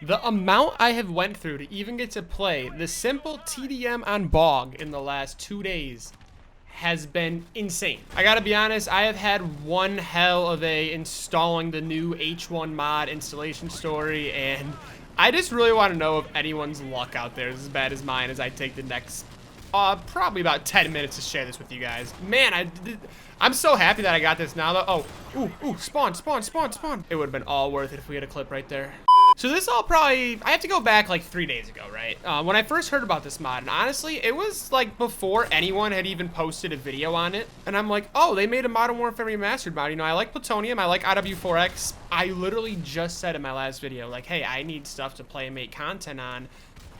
The amount I have went through to even get to play the simple TDM on Bog in the last 2 days has been insane. I gotta be honest, I have had one hell of a installing the new H1 mod installation story, and I just really want to know if anyone's luck out there is as bad as mine as I take the next probably about 10 minutes to share this with you guys. Man, I'm so happy that I got this now though. Oh, ooh, spawn. It would have been all worth it if we had a clip right there. So this all probably, I have to go back like 3 days ago, right? When I first heard about this mod, and honestly, it was like before anyone had even posted a video on it. And I'm like, oh, they made a Modern Warfare Remastered mod. You know, I like Plutonium, I like IW4X. I literally just said in my last video, like, hey, I need stuff to play and make content on.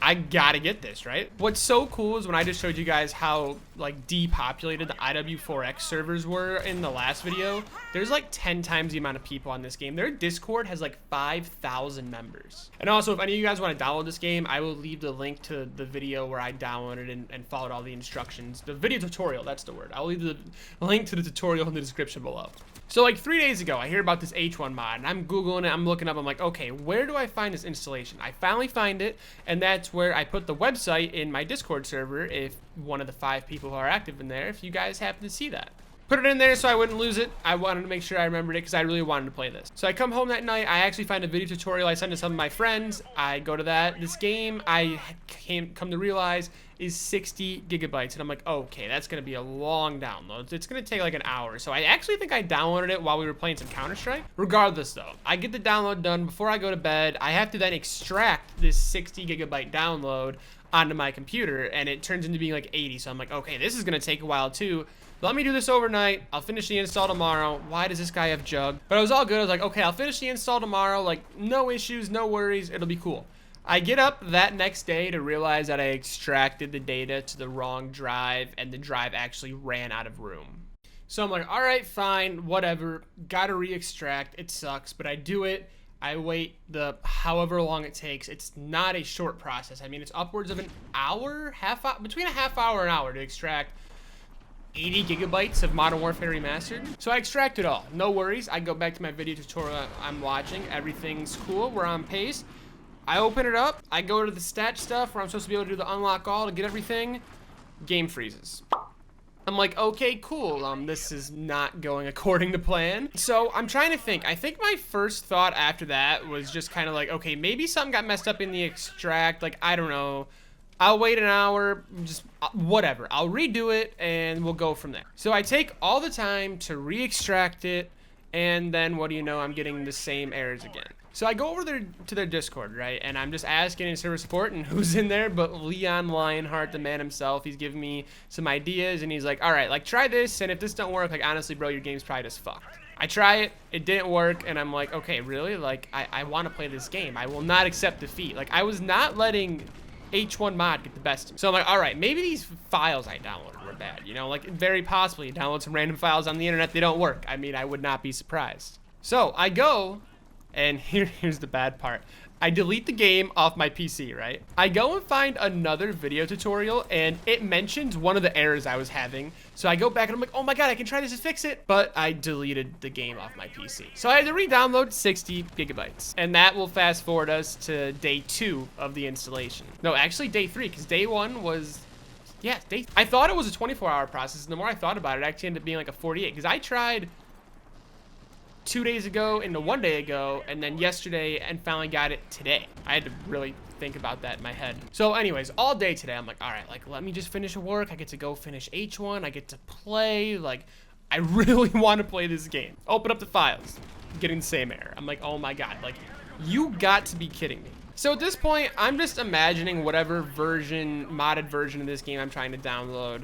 I gotta get this, right? What's so cool is when I just showed you guys how like depopulated the IW4X servers were in the last video, there's like 10 times the amount of people on this game. Their Discord has like 5,000 members. And also, if any of you guys want to download this game, I will leave the link to the video where I downloaded and followed all the instructions. The video tutorial, that's the word. I'll leave the link to the tutorial in the description below. So like 3 days ago, I hear about this H1 mod, and I'm Googling it, I'm looking up, I'm like, okay, where do I find this installation? I finally find it, and that's where I put the website in my Discord server, if one of the 5 people who are active in there, if you guys happen to see that. Put it in there so I wouldn't lose it. I wanted to make sure I remembered it because I really wanted to play this. So I come home that night, I actually find a video tutorial I send to some of my friends. I go to that. This game, I come to realize, is 60 gigabytes. And I'm like, okay, that's going to be a long download. It's going to take like an hour. So I actually think I downloaded it while we were playing some Counter-Strike. Regardless though, I get the download done before I go to bed. I have to then extract this 60 gigabyte download onto my computer, and it turns into being like 80. So I'm like, okay, this is going to take a while too. Let me do this overnight. I'll finish the install tomorrow. Why does this guy have jug? But it was all good. I was like, okay, I'll finish the install tomorrow. Like, no issues, no worries. It'll be cool. I get up that next day to realize that I extracted the data to the wrong drive, and the drive actually ran out of room. So I'm like, all right, fine, whatever. Gotta re-extract. It sucks, but I do it. I wait the however long it takes. It's not a short process. I mean, it's upwards of an hour, between a half hour and an hour to extract 80 gigabytes of Modern Warfare Remastered. So I extract it all, no worries. I go back to my video tutorial I'm watching. Everything's cool, we're on pace. I open it up, I go to the stat stuff where I'm supposed to be able to do the unlock all to get everything. Game freezes. I'm like, okay, cool. This is not going according to plan. So I'm trying to think. I think my first thought after that was just kind of like, okay, maybe something got messed up in the extract. Like, I don't know. I'll wait an hour, just whatever. I'll redo it and we'll go from there. So I take all the time to re-extract it, and then what do you know, I'm getting the same errors again. So I go over there to their Discord, right? And I'm just asking in server support, and who's in there but Leon Lionheart, the man himself. He's giving me some ideas, and he's like, all right, like try this, and if this don't work, like honestly, bro, your game's probably just fucked. I try it didn't work, and I'm like, okay, really? Like, I want to play this game. I will not accept defeat. Like, I was not letting H1 mod get the best of me. So I'm like, all right, maybe these files I downloaded were bad, you know, like very possibly you download some random files on the internet, they don't work. I mean, I would not be surprised. So I go, and here's the bad part. I delete the game off my PC, right? I go and find another video tutorial, and it mentions one of the errors I was having. So I go back and I'm like, oh my God, I can try this to fix it. But I deleted the game off my PC. So I had to re-download 60 gigabytes. And that will fast forward us to day 2 of the installation. No, actually day 3, because day 1 was, yeah, I thought it was a 24-hour process, and the more I thought about it, it actually ended up being like a 48, because I tried 2 days ago into 1 day ago, and then yesterday, and finally got it today. I had to really think about that in my head. So anyways, all day today, I'm like, all right, like, let me just finish work. I get to go finish H1. I get to play. Like, I really want to play this game. Open up the files. Getting the same error. I'm like, oh my God, like, you got to be kidding me. So at this point, I'm just imagining whatever modded version of this game I'm trying to download.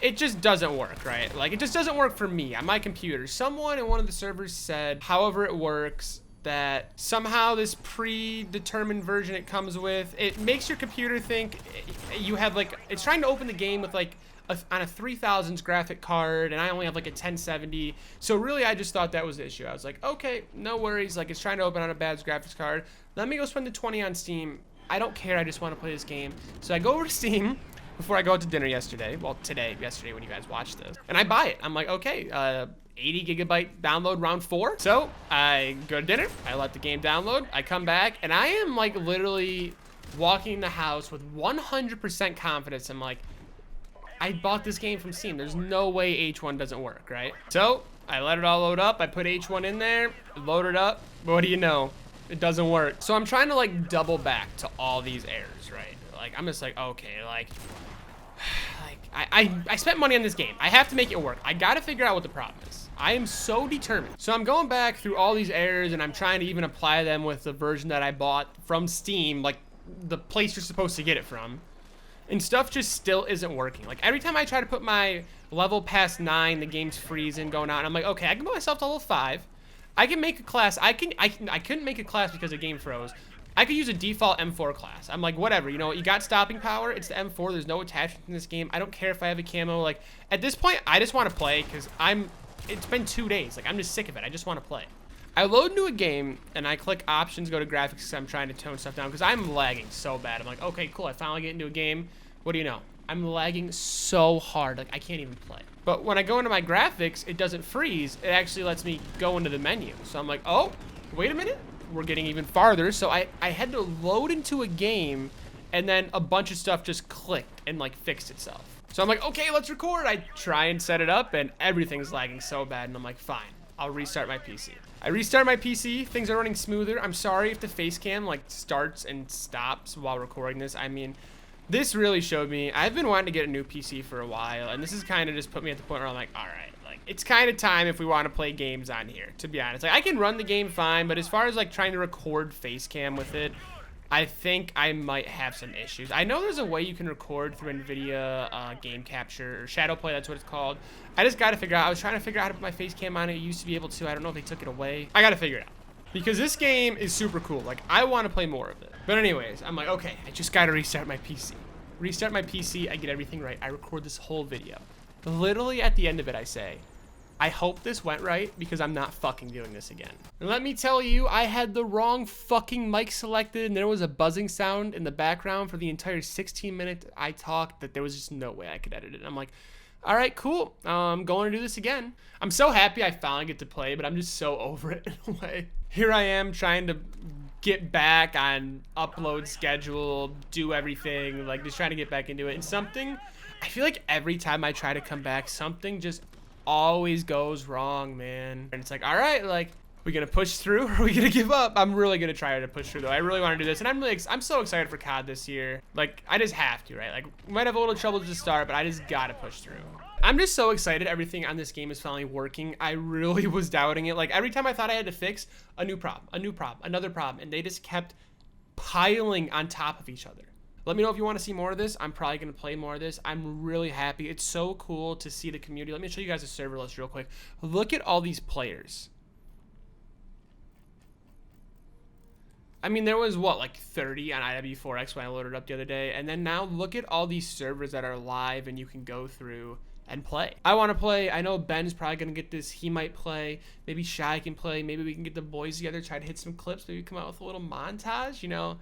It just doesn't work, right? Like, it just doesn't work for me on my computer. Someone in one of the servers said, however it works, that somehow this predetermined version it comes with, it makes your computer think you have like, it's trying to open the game with like on a 3000s graphic card, and I only have like a 1070. So really, I just thought that was the issue. I was like, okay, no worries. Like, it's trying to open on a bad graphics card. Let me go spend the 20 on Steam. I don't care. I just want to play this game. So I go over to Steam before I go out to dinner yesterday. Well, yesterday when you guys watched this. And I buy it. I'm like, okay, 80 gigabyte download round 4. So I go to dinner, I let the game download, I come back, and I am like literally walking in the house with 100% confidence. I'm like, I bought this game from Steam. There's no way H1 doesn't work, right? So I let it all load up. I put H1 in there, load it up. But what do you know? It doesn't work. So I'm trying to like double back to all these errors, right? Like, I'm just like, okay, like I spent money on this game. I have to make it work. I got to figure out what the problem is. I am so determined. So I'm going back through all these errors and I'm trying to even apply them with the version that I bought from Steam, like the place you're supposed to get it from. And stuff just still isn't working. Like every time I try to put my level past 9, the game's freezing, going out. And I'm like, okay, I can put myself to level 5. I can make a class. I couldn't make a class because the game froze. I could use a default M4 class. I'm like, whatever, you know, you got stopping power. It's the M4. There's no attachment in this game. I don't care if I have a camo. Like at this point, I just want to play because it's been 2 days. Like I'm just sick of it. I just want to play. I load into a game and I click options, go to graphics because I'm trying to tone stuff down because I'm lagging so bad. I'm like, okay, cool. I finally get into a game. What do you know? I'm lagging so hard. Like I can't even play. But when I go into my graphics, it doesn't freeze. It actually lets me go into the menu. So I'm like, oh, wait a minute. We're getting even farther. So I had to load into a game and then a bunch of stuff just clicked and like fixed itself. So I'm like, okay, let's record. I try and set it up and everything's lagging so bad. And I'm like, fine, I'll restart my PC. I restart my PC. Things are running smoother. I'm sorry if the face cam like starts and stops while recording this. I mean, this really showed me. I've been wanting to get a new PC for a while. And this has kind of just put me at the point where I'm like, all right. It's kind of time if we want to play games on here, to be honest. Like I can run the game fine, but as far as like trying to record face cam with it, I think I might have some issues. I know there's a way you can record through NVIDIA game capture or shadow play. That's what it's called. I just got to figure out. I was trying to figure out how to put my face cam on it. I used to be able to. I don't know if they took it away. I got to figure it out because this game is super cool. Like I want to play more of it. But anyways, I'm like, okay, I just got to restart my PC. Restart my PC. I get everything right. I record this whole video. Literally at the end of it, I say, I hope this went right because I'm not fucking doing this again. And let me tell you, I had the wrong fucking mic selected and there was a buzzing sound in the background for the entire 16 minutes I talked that there was just no way I could edit it. And I'm like, all right, cool. I'm going to do this again. I'm so happy I finally get to play, but I'm just so over it in a way. Here I am trying to get back on upload schedule, do everything, like just trying to get back into it. And something, I feel like every time I try to come back, something just always goes wrong, man. And it's like, all right, like, we gonna push through or are we gonna give up? I'm really gonna try to push through though. I really want to do this, and I'm so excited for COD this year. Like, I just have to, right? Like, we might have a little trouble to start, but I just gotta push through. I'm just so excited everything on this game is finally working. I really was doubting it. Like, every time I thought I had to fix a new problem, another problem, and they just kept piling on top of each other. Let me know if you want to see more of this. I'm probably going to play more of this. I'm really happy. It's so cool to see the community. Let me show you guys the server list real quick. Look at all these players. I mean, there was, what, like 30 on IW4X when I loaded up the other day. And then now look at all these servers that are live and you can go through and play. I want to play. I know Ben's probably going to get this. He might play. Maybe Shy can play. Maybe we can get the boys together, try to hit some clips. Maybe come out with a little montage, you know.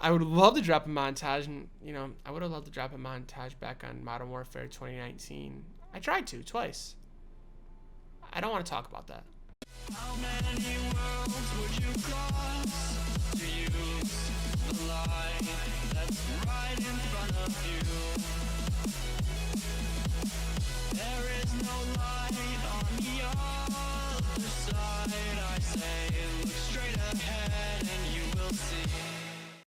I would love to drop a montage, and, you know, I would have loved to drop a montage back on Modern Warfare 2019. I tried to, twice. I don't want to talk about that. How many worlds would you cross to use the light that's right in front of you? There is no light on the other side. I say, look straight ahead and you will see.